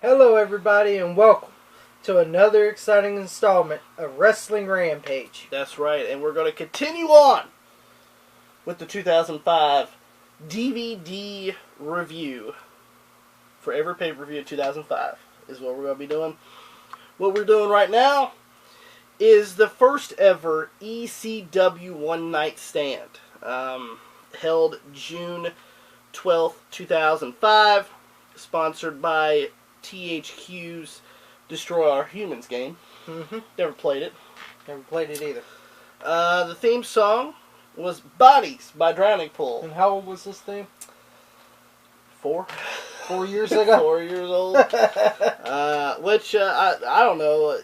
Hello everybody and welcome to another exciting installment of Wrestling Rampage. That's right, and we're going to continue on with the 2005 DVD review for every pay-per-view of 2005 is what we're going to be doing. What we're doing right now is the first ever ECW One Night Stand, held June 12th, 2005, sponsored by THQ's Destroy Our Humans game. Never played it. Never played it either. The theme song was Bodies by Drowning Pool. And how old was this theme? 4 years ago? 4 years old. Which, I don't know.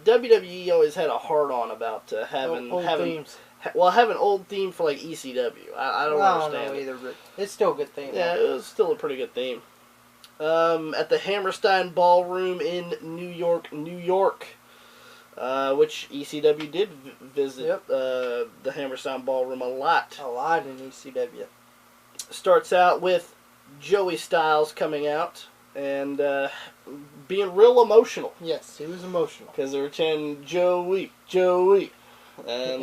WWE always had a hard-on about having themes. Having old theme for like ECW. I don't understand know either, but it's still a good theme. Yeah, it was still a pretty good theme. At the Hammerstein Ballroom in New York, which ECW did visit the Hammerstein Ballroom a lot. A lot in ECW. Starts out with Joey Styles coming out and being real emotional. Yes, he was emotional. Because they were chanting, Joey, Joey. And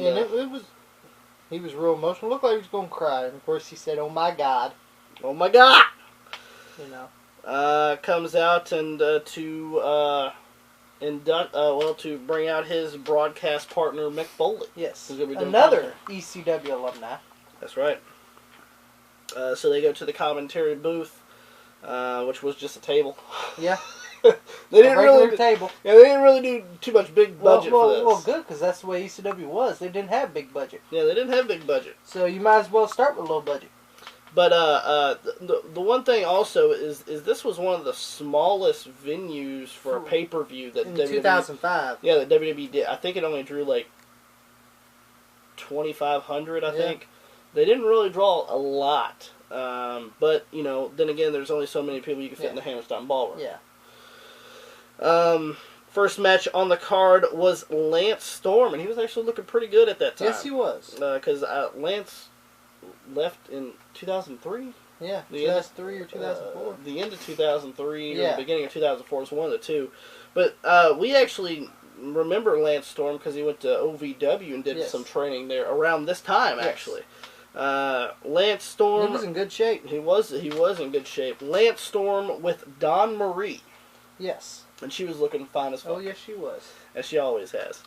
he was real emotional. Looked like he was going to cry. And of course he said, "Oh my God." Oh my God! You know. Comes out and to bring out his broadcast partner Mick Foley. Yes, another commentary. ECW alumni. That's right. So they go to the commentary booth, which was just a table. Yeah, they didn't really table. Yeah, they didn't really do too much big budget for this. Well, good, because that's the way ECW was. They didn't have big budget. Yeah, they didn't have big budget. So you might as well start with low budget. But the one thing also is this was one of the smallest venues for a pay-per-view that in WWE, 2005. Yeah, that WWE did. I think it only drew like 2,500. I think they didn't really draw a lot. But you know, then again, there's only so many people you can fit in the Hammerstein Ballroom. Yeah. First match on the card was Lance Storm, and he was actually looking pretty good at that time. Yes, he was. Because Lance left in 2003? Yeah, 2003 or 2004. The end of 2003 or the beginning of 2004 is one of the two. But we actually remember Lance Storm because he went to OVW and did some training there around this time, actually. Lance Storm... He was in good shape. He was in good shape. Lance Storm with Dawn Marie. Yes. And she was looking fine as fuck. Oh, yes, she was. As she always has.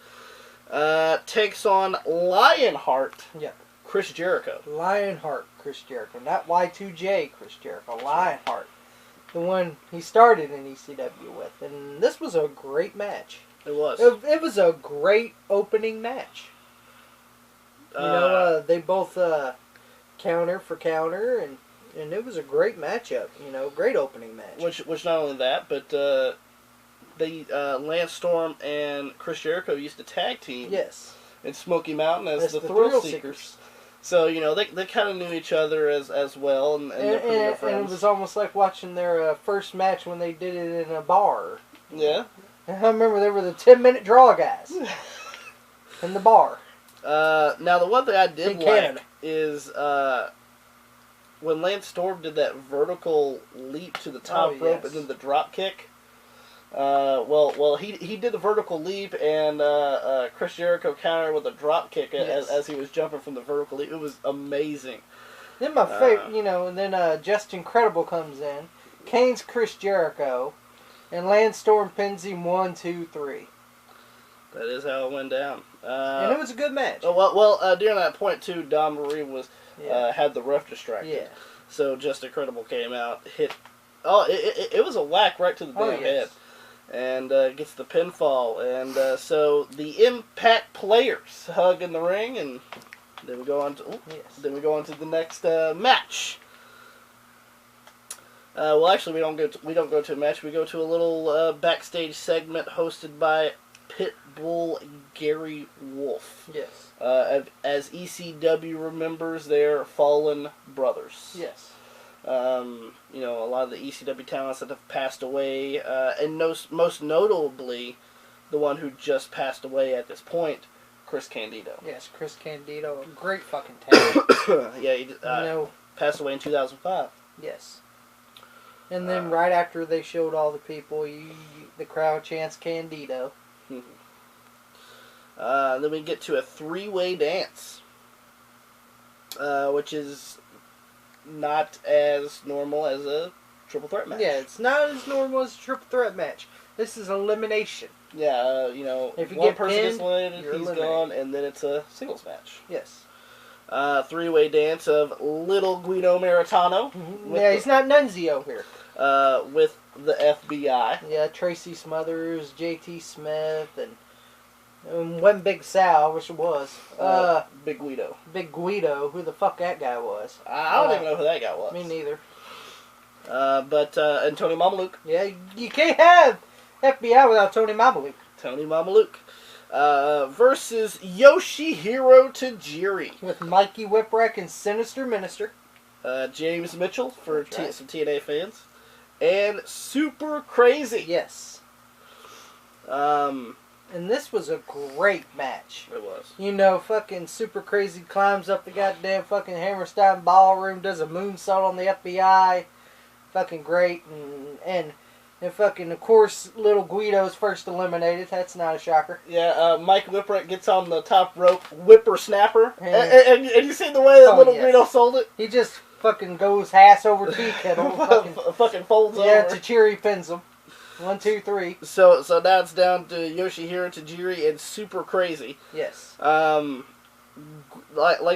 Takes on Lionheart. Yeah. Chris Jericho. Lionheart Chris Jericho. Not Y2J Chris Jericho. Lionheart. The one he started in ECW with. And this was a great match. It was. It was a great opening match. You know, they both counter for counter, and it was a great matchup. You know, great opening match. Which not only that, but Lance Storm and Chris Jericho used to tag team. Yes. In Smoky Mountain as the Thrill Seekers. So, you know, they kind of knew each other as well, and they're pretty good friends. And it was almost like watching their first match when they did it in a bar. Yeah. And I remember they were the 10-minute draw guys in the bar. Now, the one thing I did like is when Lance Storm did that vertical leap to the top rope and then the drop kick. He did the vertical leap, and Chris Jericho countered with a drop kick as he was jumping from the vertical leap. It was amazing. Then my favorite, you know, and then Just Incredible comes in, canes Chris Jericho, and Lance Storm pins him 1, 2, 3. That is how it went down. And it was a good match. During that point too, Dawn Marie was had the ref distracted. Yeah. So Just Incredible came out, hit. Oh, it was a whack right to the damn head. And gets the pinfall. And so the Impact players hug in the ring, and then we go on to the next match. Actually, we don't go to a match. We go to a little backstage segment hosted by Pitbull Gary Wolf. Yes. As ECW remembers their fallen brothers. Yes. You know, a lot of the ECW talents that have passed away, and most notably, the one who just passed away at this point, Chris Candido. Yes, Chris Candido, great fucking talent. Yeah, he passed away in 2005. Yes. And then right after they showed all the people, the crowd chants Candido. Then we get to a three-way dance, which is not as normal as a triple threat match. Yeah, it's not as normal as a triple threat match. This is elimination. Yeah, if you one get person pinned, gets eliminated, he's eliminated. gone, and then it's a singles match. Yes. Three-way dance of Little Guido Maritano. Yeah, he's not Nunzio here. With the FBI. Yeah, Tracy Smothers, JT Smith, and one Big Sal, which it was. Big Guido. Big Guido, who the fuck that guy was. I don't even know who that guy was. Me neither. And Tony Mamaluke. Yeah, you can't have FBI without Tony Mamaluke. Tony Mamaluke. Versus Yoshihiro Tajiri. With Mikey Whipwreck and Sinister Minister. James Mitchell for Right. some TNA fans. And Super Crazy. Yes. And this was a great match. It was. Fucking Super Crazy climbs up the goddamn fucking Hammerstein ballroom, does a moonsault on the FBI. Fucking great. And fucking, of course, Little Guido's first eliminated. That's not a shocker. Yeah, Mike Whipwreck gets on the top rope, whippersnapper. And And you see the way that Little Guido sold it? He just fucking goes ass over tea kettle. fucking folds yeah, over. Tajiri pins him. 1, 2, 3. So now it's down to Yoshihiro Tajiri and Super Crazy. Yes. Like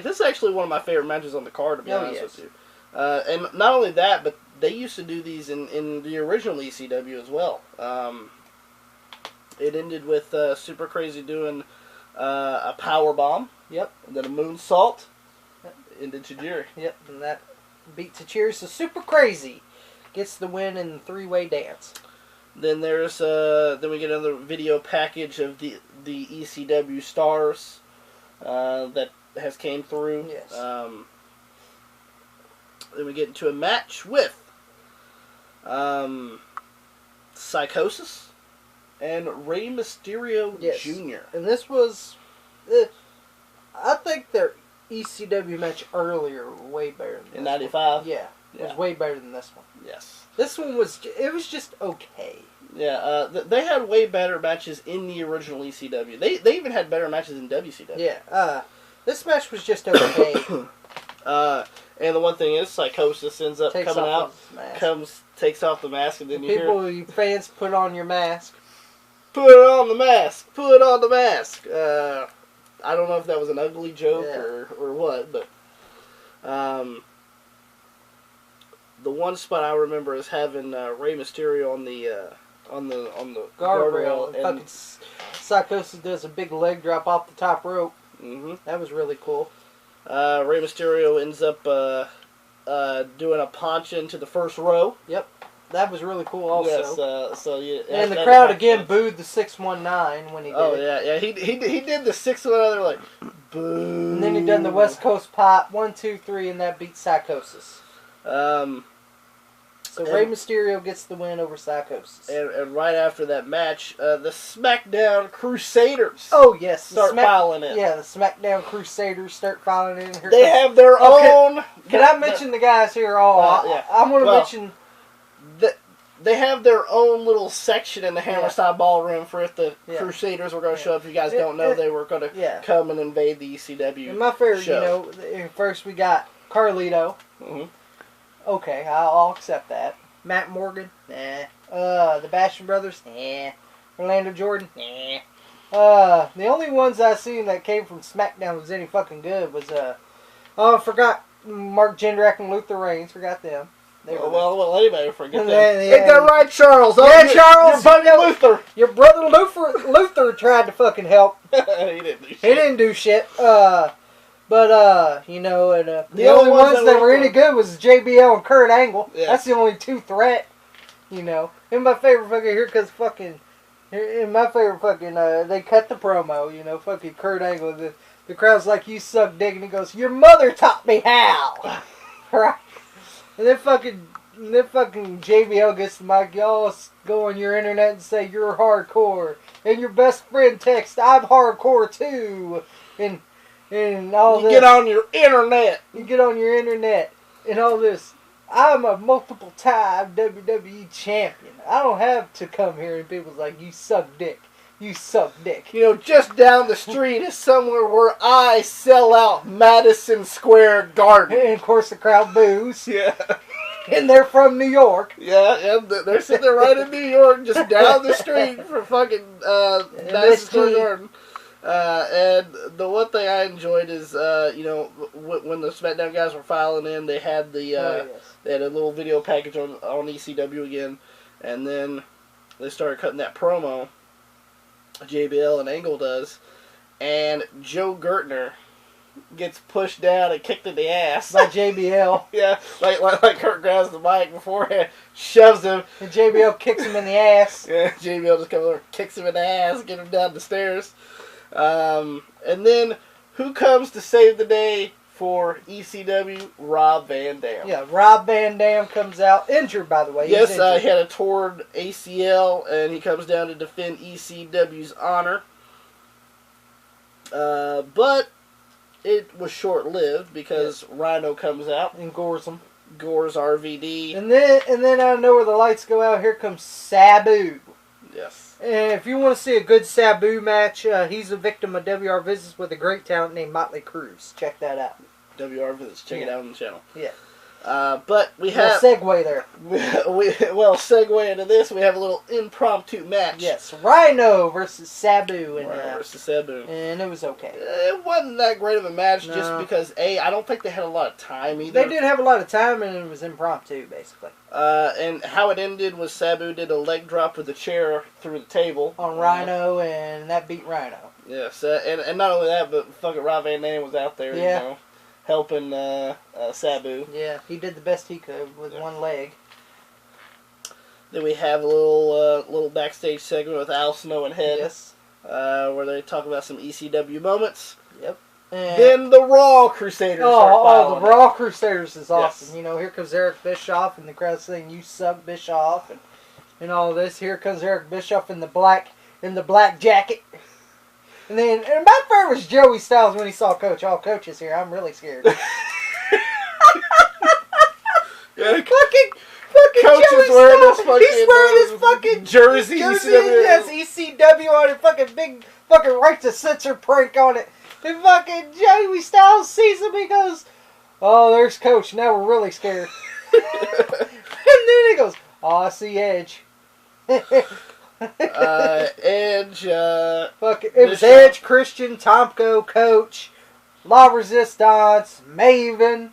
this is actually one of my favorite matches on the card, to be honest yes. with you. And not only that, but they used to do these in the original ECW as well. It ended with Super Crazy doing a power bomb. Yep. And then a moonsault. Into Tajiri. Yep, and that beat Tajiri. So Super Crazy gets the win in the three-way dance. Then there's then we get another video package of the ECW stars that has came through. Yes. Then we get into a match with Psychosis and Rey Mysterio Jr. And this was, I think their ECW match earlier way better than this In 95? Yeah, it was way better than this one. Yes. This one was just okay. Yeah, they had way better matches in the original ECW. They even had better matches in WCW. Yeah, this match was just okay. And the one thing is, Psychosis ends up Takes coming off out, takes off the mask, and then you fans, put on your mask. Put on the mask. Put on the mask. I don't know if that was an ugly joke or what, but the one spot I remember is having Rey Mysterio on the guardrail, and fucking Psychosis does a big leg drop off the top rope. Mm-hmm. That was really cool. Rey Mysterio ends up doing a punch into the first row. Yep, that was really cool. Also, yes. And the crowd again booed the 619 when he did. Oh yeah. He did the 619. They're like, boo. And then he done the West Coast Pop 1, 2, 3, and that beat Psychosis. So Rey Mysterio gets the win over Psychosis. And right after that match, the SmackDown Crusaders. Oh yes, start filing in. Yeah, the SmackDown Crusaders start filing in. Here they have their own. Can I mention the guys here? Yeah. I want to mention. They have their own little section in the Hammerstein Ballroom for if the Crusaders were going to show up. If you guys don't know, they were going to come and invade the ECW. And my favorite, show. first we got Carlito. Mm-hmm. Okay, I'll accept that. Matt Morgan, nah. The Basham Brothers, nah. Orlando Jordan, nah. The only ones I seen that came from SmackDown was any fucking good was I forgot Mark Jindrak and Luther Reigns. Forgot them. Well, anybody forget that. Yeah. Ain't that right, Charles? Charles. Your buddy Luther. Your brother Luther tried to fucking help. He didn't do shit. He didn't do shit. And the only ones that were any good was JBL and Kurt Angle. Yeah. That's the only two threat. And my favorite fucking they cut the promo. Fucking Kurt Angle. The crowd's like, you suck dick, and he goes, your mother taught me how. Right. And then fucking JBL gets the mic. Y'all go on your internet and say you're hardcore, and your best friend texts, I'm hardcore too, and all this. You get on your internet. You get on your internet and all this. I'm a multiple-time WWE champion. I don't have to come here and people's like, you suck dick. You suck dick. You know, just down the street is somewhere where I sell out Madison Square Garden. And of course the crowd boos. Yeah. And they're from New York. Yeah, they're sitting there right in New York, just down the street from fucking Madison Square Garden. And the one thing I enjoyed is, you know, when the SmackDown guys were filing in, they had they had a little video package on ECW again, and then they started cutting that promo. JBL and Angle does, and Joe Gertner gets pushed down and kicked in the ass by JBL. Yeah, like Kurt grabs the mic beforehand, shoves him, and JBL kicks him in the ass. Yeah, JBL just comes over, kicks him in the ass, get him down the stairs. And then who comes to save the day for ECW? Rob Van Dam. Yeah, Rob Van Dam comes out injured, by the way. Yes, he had a torn ACL, and he comes down to defend ECW's honor. But it was short-lived because Rhino comes out and gores him. Gores RVD. And then out of nowhere the lights go out. Here comes Sabu. Yes. And if you want to see a good Sabu match, he's a victim of WR Visits with a great talent named Motley Cruz. Check that out. WR Visits. Check it out on the channel. Yeah. But we have... segue there. Well, segue into this, we have a little impromptu match. Yes. Rhino versus Sabu. And, Rhino versus Sabu. And it was okay. It wasn't that great of a match just because, I don't think they had a lot of time either. They did have a lot of time, and it was impromptu, basically. And how it ended was Sabu did a leg drop with the chair through the table. On Rhino, and that beat Rhino. Yes. And not only that, but fucking Rob Van Dam was out there, you know, helping Sabu. Yeah, he did the best he could with one leg. Then we have a little backstage segment with Al Snow and Head. Yes. Where they talk about some ECW moments. Yep. And then the Raw Crusaders the Raw Crusaders is awesome. Yes. You know, here comes Eric Bischoff, and the crowd's saying, "You suck, Bischoff," and all this. Here comes Eric Bischoff in the black jacket. And then, and my favorite was Joey Styles when he saw Coach. Oh, Coach is here. I'm really scared. Coach is wearing this fucking... He's wearing this fucking jersey. Yes, ECW on it. Fucking big fucking right to censor prank on it. And fucking Joey Styles sees him. He goes, "Oh, there's Coach. Now we're really scared." And then he goes, "Oh, I see Edge." Edge, it was Edge, Christian, Tomko, Coach, La Resistance, Maven,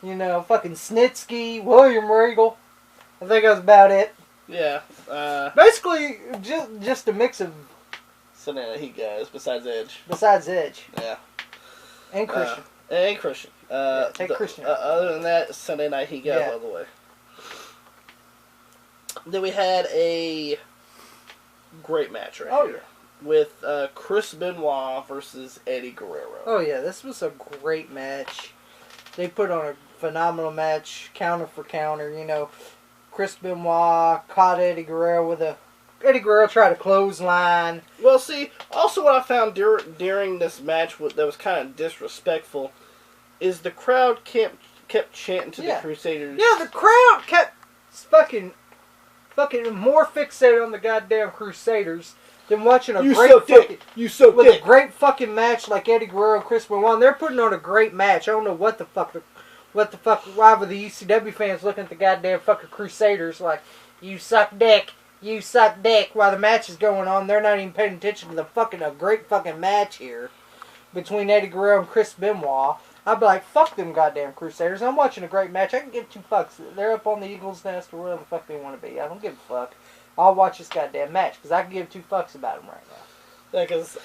you know, fucking Snitsky, William Regal. I think that's about it. Yeah. Basically, just a mix of Sunday Night Heat guys besides Edge. Besides Edge. Yeah. And Christian. Take Christian. Other than that, Sunday Night Heat guys all the way. Then we had a great match here with Chris Benoit versus Eddie Guerrero. Oh yeah, this was a great match. They put on a phenomenal match, counter for counter. You know, Chris Benoit caught Eddie Guerrero with a... Eddie Guerrero tried a clothesline. Well, see, also what I found during this match that was kind of disrespectful is the crowd kept chanting to the Crusaders. Yeah, the crowd kept fucking more fixated on the goddamn Crusaders than watching a great fucking match like Eddie Guerrero and Chris Benoit. They're putting on a great match. I don't know what the fuck why were the ECW fans looking at the goddamn fucking Crusaders like, "You suck dick, you suck dick," while the match is going on. They're not even paying attention to the a great fucking match here between Eddie Guerrero and Chris Benoit. I'd be like, fuck them goddamn Crusaders. I'm watching a great match. I can give two fucks. They're up on the Eagles' Nest or wherever the fuck they want to be. I don't give a fuck. I'll watch this goddamn match because I can give two fucks about them right now. Yeah, because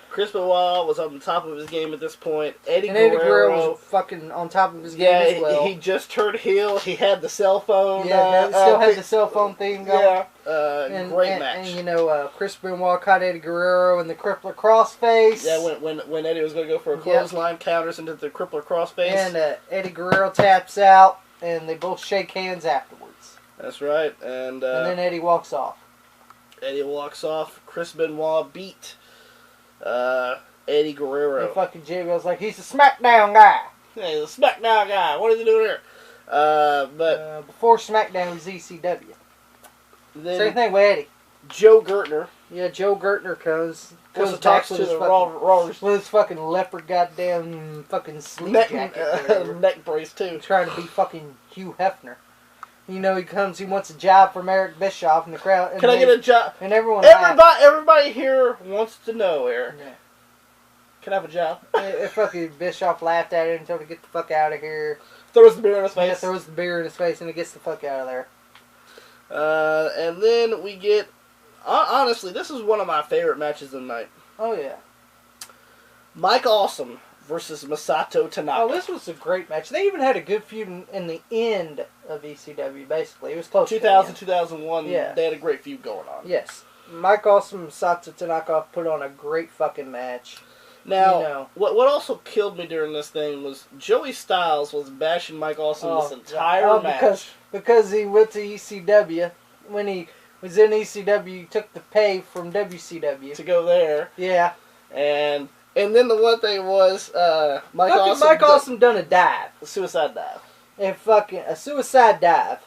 Chris Benoit was on the top of his game at this point. Eddie Guerrero was fucking on top of his game as well. He just turned heel. He had the cell phone. Yeah, still had the cell phone theme going. Yeah, great match. And you know, Chris Benoit caught Eddie Guerrero in the crippler crossface. Yeah, when Eddie was going to go for a clothesline, counters into the crippler crossface. And Eddie Guerrero taps out, and they both shake hands afterwards. That's right. And then Eddie walks off. Eddie walks off. Chris Benoit beat Eddie Guerrero. And fucking JBL's like, "He's a SmackDown guy." Yeah, he's a SmackDown guy. What is he doing here? But before SmackDown was ECW. then Same thing with Eddie. Joe Gertner. Yeah, Joe Gertner comes Talks back to with his the fucking, with his fucking leopard goddamn fucking sleep jacket. Neck brace too. Trying to be fucking Hugh Hefner. You know, he wants a job from Eric Bischoff in the crowd. Can I get a job? And everybody here wants to know, Eric. Yeah. Can I have a job? Fucking Bischoff laughed at him and told him to get the fuck out of here. Throws the beer in his face. Yeah, throws the beer in his face and he gets the fuck out of there. And then we get... honestly, this is one of my favorite matches of the night. Oh, yeah. Mike Awesome versus Masato Tanaka. Oh, this was a great match. They even had a good feud in the end of ECW, basically. It was close 2000, 2001, yeah. They had a great feud going on. Yes. Mike Awesome and Masato Tanaka put on a great fucking match. Now, what also killed me during this thing was Joey Styles was bashing Mike Awesome this entire match. Because he went to ECW. When he was in ECW, he took the pay from WCW. To go there. Yeah. And then the one thing was, Mike Awesome done a dive. A suicide dive. And fucking, a suicide dive.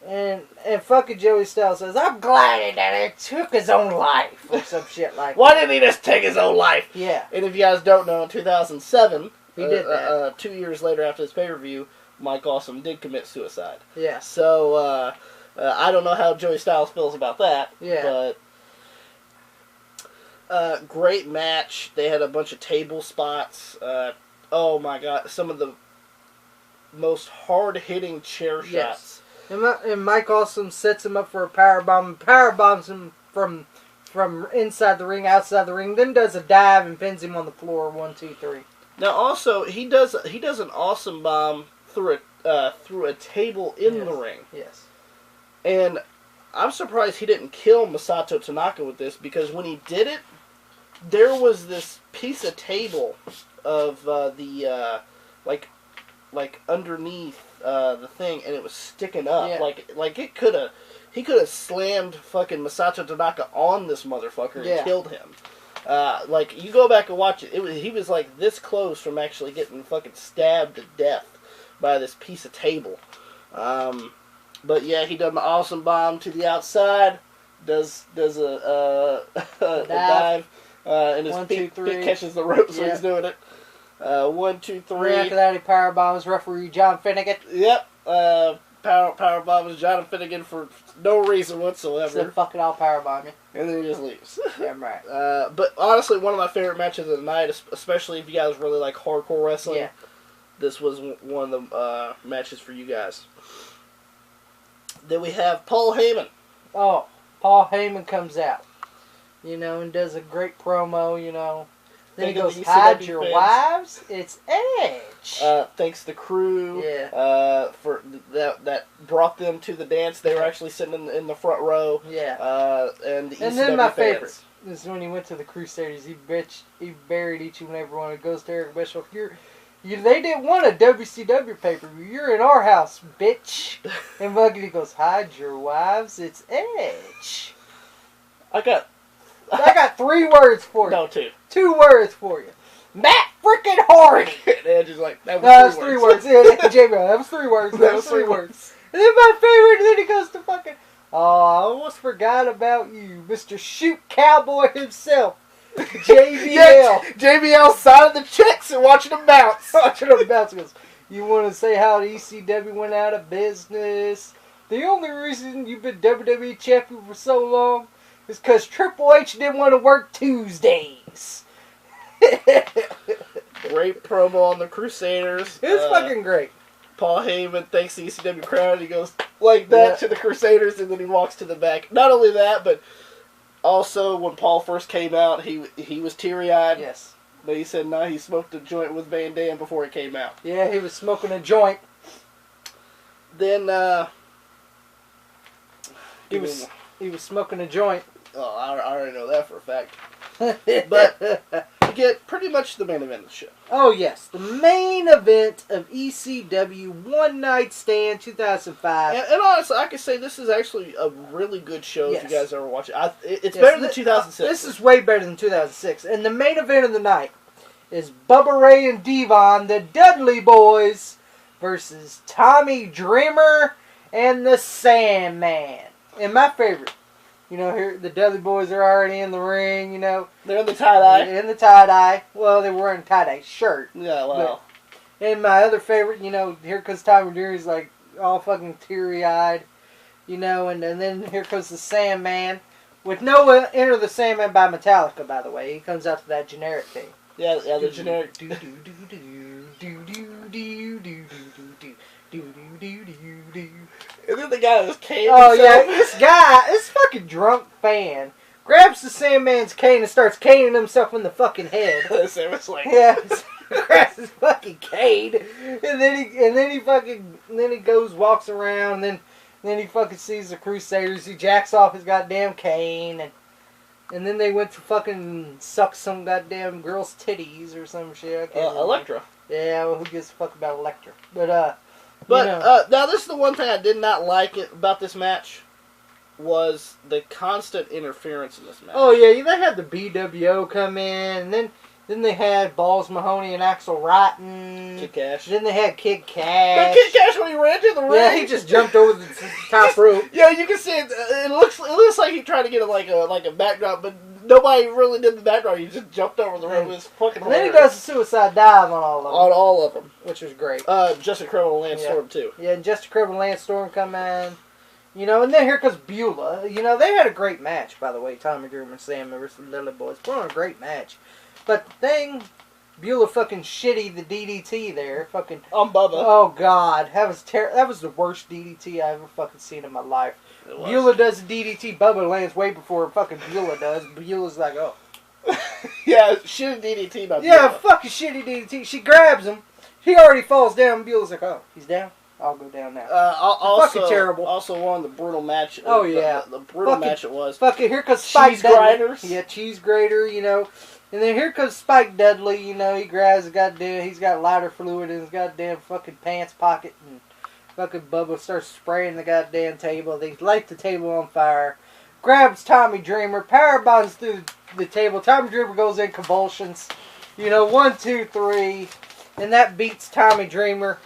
And fucking Joey Styles says, I'm glad that he took his own life. Or some shit like that. Why didn't he just take his own life? Yeah. And if you guys don't know, in 2007, he did that. 2 years later after this pay-per-view, Mike Awesome did commit suicide. Yeah. So, I don't know how Joey Styles feels about that. Yeah. But, great match. They had a bunch of table spots. Oh my god, some of the most hard-hitting chair shots. Yes. And Mike Awesome sets him up for a powerbomb and powerbombs him from inside the ring, outside the ring, then does a dive and pins him on the floor. 1, 2, 3. Now also he does an awesome bomb through a table in the ring. Yes. And I'm surprised he didn't kill Masato Tanaka with this, because when he did it, there was this piece of table of like underneath the thing, and it was sticking up. Yeah. Like he could have slammed fucking Masato Tanaka on this motherfucker and killed him. Like, you go back and watch it. He was like this close from actually getting fucking stabbed to death by this piece of table. But yeah, he does an awesome bomb to the outside. Does a dive. And his 1, 2, 3. feet catches the ropes when he's doing it. 1, 2, 3. Right after that, he powerbombs referee John Finnegan. Yep. Powerbomb is John Finnegan for no reason whatsoever. So fucking I'll powerbomb you. And then he just leaves. Damn right. But honestly, one of my favorite matches of the night, especially if you guys really like hardcore wrestling, yeah. This was one of the matches for you guys. Then we have Paul Heyman. Oh, Paul Heyman comes out, and does a great promo, Then he goes, hide your wives, it's Edge. Thanks to crew. Yeah. For that brought them to the dance. They were actually sitting in the front row. Yeah. And the ECW then my fans. favorite is when he went to the Crusaders. He buried each and every one. It goes to Eric Bischoff. They didn't want a WCW pay-per-view. You're in our house, bitch. And Buggity goes, hide your wives, it's Edge. I got 3 words for you. No, 2. 2 words for you. Matt freaking Hardy. And Edge is like, that was 3 words. Yeah, Jamie, that was 3 words. That was 3 words. And then my favorite, then he goes to fucking, oh, I almost forgot about you, Mr. Shoot Cowboy himself. JBL. Yeah, JBL signing the checks and watching them bounce. Watching them bounce. He goes, you want to say how the ECW went out of business? The only reason you've been WWE champion for so long is because Triple H didn't want to work Tuesdays. Great promo on the Crusaders. It was fucking great. Paul Heyman thanks the ECW crowd. He goes like that to the Crusaders, and then he walks to the back. Not only that, but also when Paul first came out, he was teary-eyed. Yes. But he said he smoked a joint with Van Dam before he came out. Yeah, he was smoking a joint. Then he was smoking a joint. Oh, I already know that for a fact. But you get pretty much the main event of the show. Oh, yes. The main event of ECW One Night Stand 2005. And honestly, I can say this is actually a really good show if you guys ever watch it. It's better than 2006. This is way better than 2006. And the main event of the night is Bubba Ray and Devon, the Dudley Boys, versus Tommy Dreamer and the Sandman. And my favorite, here the Dudley Boys are already in the ring, They're in the tie-dye. In the tie-dye. Well, they were wearing a tie-dye shirt. Yeah, well. And my other favorite, here comes Tommy Dreamer, he's like all fucking teary-eyed, and then here comes the Sandman. With no Enter the Sandman by Metallica, by the way. He comes out to that generic thing. Yeah, the generic. And then the guy was cane. Oh, yeah. This fucking drunk fan, grabs the Sandman's cane and starts caning himself in the fucking head. Sandman's like... Yeah. Grabs his fucking cane. And then he goes, walks around, and then he fucking sees the Crusaders. He jacks off his goddamn cane, and then they went to fucking suck some goddamn girl's titties or some shit. Elektra. Yeah, well, who gives a fuck about Elektra? But now this is the one thing I did not like about this match was the constant interference in this match. Oh yeah, they had the BWO come in, and then they had Balls Mahoney and Axel Rotten. Kid Cash. Then they had Kid Cash. But Kid Cash, when he ran to the ring, yeah, he just jumped over the top rope. Yeah, you can see it. It looks like he tried to get a backdrop, but nobody really did the backdrop. He just jumped over the rope. It was fucking hilarious. hilarious. Then he does a suicide dive on all of them. On all of them, which was great. Just Incredible Lance Storm too. Yeah, and Just Incredible Lance Storm come in. And then here comes Beulah. They had a great match, by the way. Tommy Dreamer and Sandman versus the Dudley Boys. Put on a great match. But the thing, Beulah fucking shitty the DDT there. Fucking. On Bubba. Oh, God. That was the worst DDT I ever fucking seen in my life. Beulah does the DDT. Bubba lands way before fucking Beulah does. Beulah's like, oh. Yeah, shitty DDT by Beulah. Yeah, fucking shitty DDT. She grabs him. He already falls down. Beulah's like, oh, he's down? I'll go down now. Also, fucking terrible. Also won the brutal match. Oh, yeah. The brutal match it was. Fucking, here comes Spike Cheese Dudley. grinders. Yeah, cheese grater, And then here comes Spike Dudley, he grabs he's got lighter fluid in his goddamn fucking pants pocket, and fucking Bubba starts spraying the goddamn table. They light the table on fire. Grabs Tommy Dreamer, power bombs through the table. Tommy Dreamer goes in convulsions. 1, 2, 3. And that beats Tommy Dreamer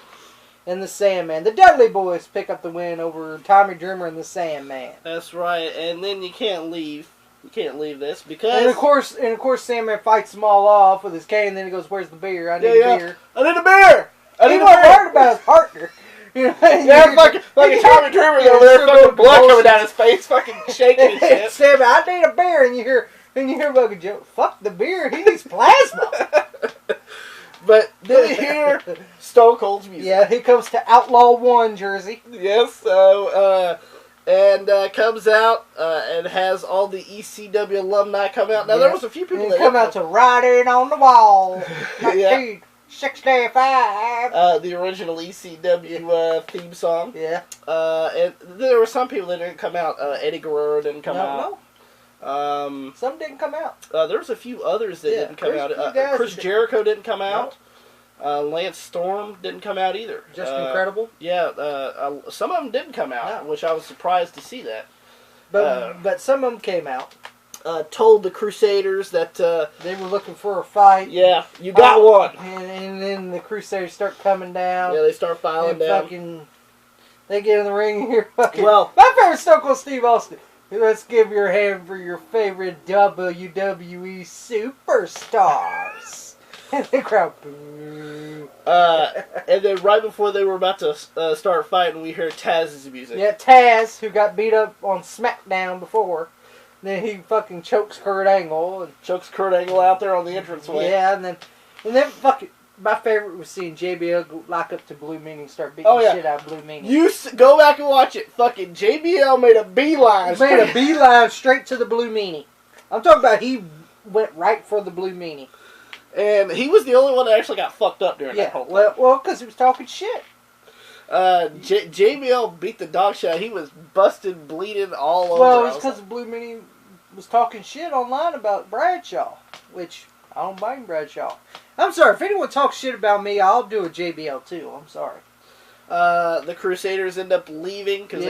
and the Sandman. The Dudley Boys pick up the win over Tommy Dreamer and the Sandman. That's right, and then you can't leave. You can't leave this because... And of course, Sandman fights them all off with his cane, and then he goes, "Where's the beer? I need a beer." I need a beer! He wasn't worried about his partner. Yeah, fucking Tommy Dreamer's over there, fucking blood coming down his face, fucking shaking his shit. Sandman, I need a beer, and you hear fucking Joe, fuck the beer, he needs plasma. But then you hear Stone Cold's music. Yeah, he comes to Outlaw 1 jersey. Yes, so, and comes out and has all the ECW alumni come out. Now, there was a few people that come out to Riding on the Wall. Yeah. 65. The original ECW theme song. Yeah. And there were some people that didn't come out. Eddie Guerrero didn't come out. No. Some didn't come out. There was a few others that didn't come out. Chris Jericho didn't come out. Lance Storm didn't come out either. Just Incredible. Yeah, some of them didn't come out, which I was surprised to see that. But some of them came out. Told the Crusaders that they were looking for a fight. Yeah, you got one. And then the Crusaders start coming down. Yeah, they start filing down. They get in the ring and you're fucking. Well, my favorite Stone Cold Steve Austin. Let's give your hand for your favorite WWE superstars. And the crowd boo. And then right before they were about to start fighting, we hear Taz's music. Yeah, Taz, who got beat up on SmackDown before. Then he fucking chokes Kurt Angle. And chokes Kurt Angle out there on the entranceway. Yeah, and then fucking... My favorite was seeing JBL go lock up to Blue Meanie and start beating the shit out of Blue Meanie. You go back and watch it. Fucking JBL made a beeline. He made a beeline straight to the Blue Meanie. I'm talking about he went right for the Blue Meanie. And he was the only one that actually got fucked up during that whole thing. Well, because he was talking shit. JBL beat the dog shit. He was busted, bleeding all over. Well, it's because Blue Meanie was talking shit online about Bradshaw, which I don't blame Bradshaw. I'm sorry, if anyone talks shit about me, I'll do a JBL too. I'm sorry. The Crusaders end up leaving because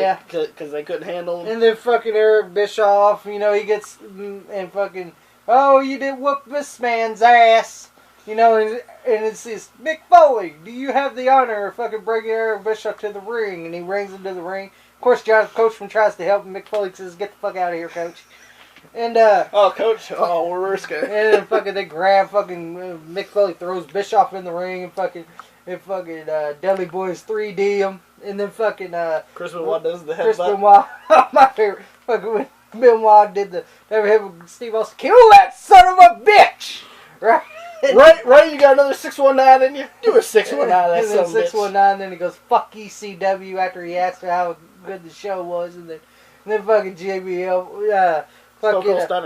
they couldn't handle him. And then fucking Eric Bischoff, he gets and fucking, oh, you did whoop this man's ass. You know, and it's this, Mick Foley, do you have the honor of fucking bringing Eric Bischoff to the ring? And he rings him to the ring. Of course, John Coachman tries to help him. Mick Foley says, get the fuck out of here, coach. And, oh, coach. Oh, we're risking. And then fucking they grab fucking, Mick Foley throws Bischoff in the ring and fucking Dudley Boys 3D him. And then fucking, Chris Benoit does the headbutt. Chris Benoit, my favorite, fucking when Benoit did the, never hit with Steve Austin, kill that son of a bitch! Right? Right, you got another 619 in you? Do a 619, that son of a bitch. 619, then he goes, fuck ECW after he asked how good the show was, and then fucking JBL,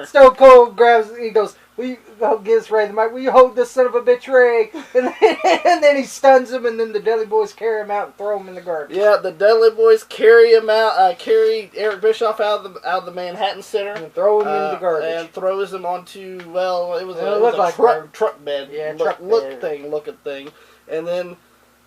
Stone Cold grabs, he goes, will you gives Ray the mic, will you hold this son of a bitch, Ray? And then he stuns him, and then the Dudley Boys carry him out and throw him in the garbage. Yeah, the Dudley Boys carry him out, carry Eric Bischoff out of the Manhattan Center. And throw him in the garbage. And throws him onto, well, it was like a truck bed. Yeah, looking thing. And then...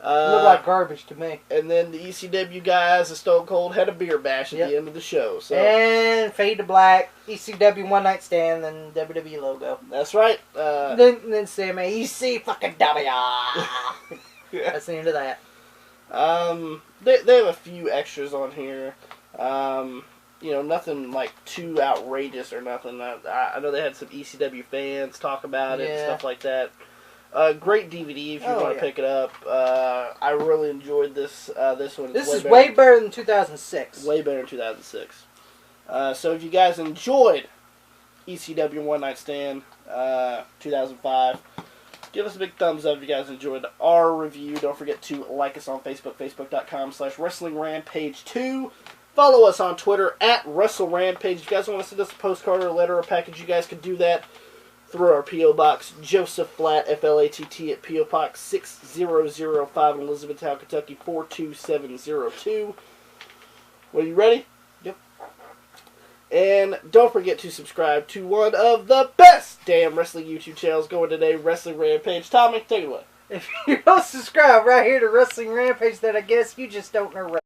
looked like garbage to me. And then the ECW guys, the Stone Cold, had a beer bash at the end of the show. So. And fade to black, ECW one night stand, and WWE logo. That's right. Then Sammy, EC fucking W. Yeah. That's the end of that. They have a few extras on here. You know, nothing like too outrageous or nothing. I know they had some ECW fans talk about it and stuff like that. Great DVD if you want to pick it up. I really enjoyed this one. This is way better than 2006. Way better than 2006. So if you guys enjoyed ECW One Night Stand 2005, give us a big thumbs up if you guys enjoyed our review. Don't forget to like us on Facebook, facebook.com/WrestlingRampage2. Follow us on Twitter @WrestleRampage. If you guys want to send us a postcard or a letter or a package, you guys can do that through our P.O. Box, Joseph Flatt, Flatt, at P.O. Box 6005 in Elizabethtown, Kentucky, 42702. Are you ready? Yep. And don't forget to subscribe to one of the best damn wrestling YouTube channels going today, Wrestling Rampage. Tommy, take it away. If you don't subscribe right here to Wrestling Rampage, then I guess you just don't know wrestling.